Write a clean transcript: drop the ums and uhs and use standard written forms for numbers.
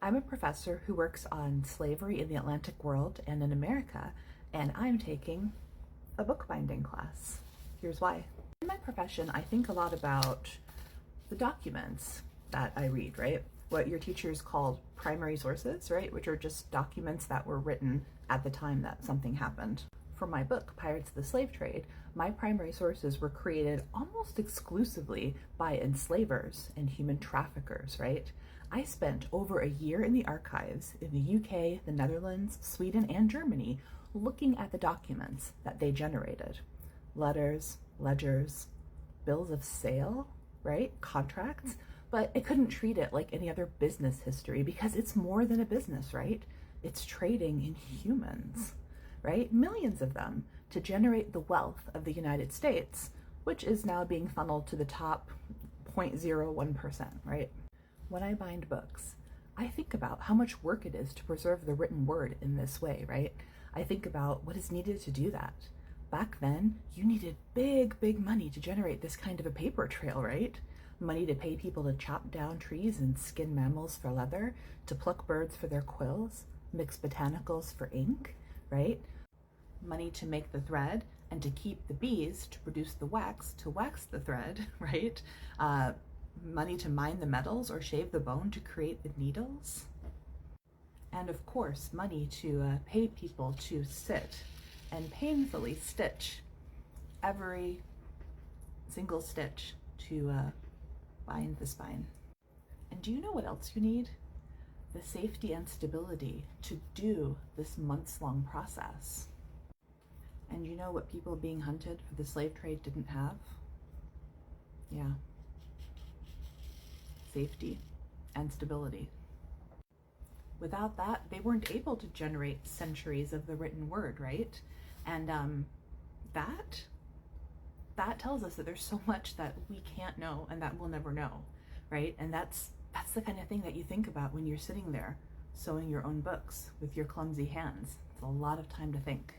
I'm a professor who works on slavery in the Atlantic world and in America, and I'm taking a bookbinding class. Here's why. In my profession, I think a lot about the documents that I read, right? What your teachers called primary sources, right? Which are just documents that were written at the time that something happened. For my book, Pirates of the Slave Trade, my primary sources were created almost exclusively by enslavers and human traffickers, right? I spent over a year in the archives in the UK, the Netherlands, Sweden, and Germany looking at the documents that they generated. Letters, ledgers, bills of sale, right? Contracts. But I couldn't treat it like any other business history because it's more than a business, right? It's trading in humans, right? Millions of them to generate the wealth of the United States, which is now being funneled to the top 0.01%, right? When I bind books, I think about how much work it is to preserve the written word in this way, right? I think about what is needed to do that. Back then, you needed big money to generate this kind of a paper trail, right? Money to pay people to chop down trees and skin mammals for leather, to pluck birds for their quills, mix botanicals for ink, right? Money to make the thread and to keep the bees to produce the wax to wax the thread, right? Money to mine the metals or shave the bone to create the needles. And of course, money to pay people to sit and painfully stitch every single stitch to bind the spine. And do you know what else you need? The safety and stability to do this months-long process. And you know what people being hunted for the slave trade didn't have? Yeah. Safety and stability. Without that, they weren't able to generate centuries of the written word, right? And that tells us that there's so much that we can't know and that we'll never know, right? And that's the kind of thing that you think about when you're sitting there sewing your own books with your clumsy hands. It's a lot of time to think.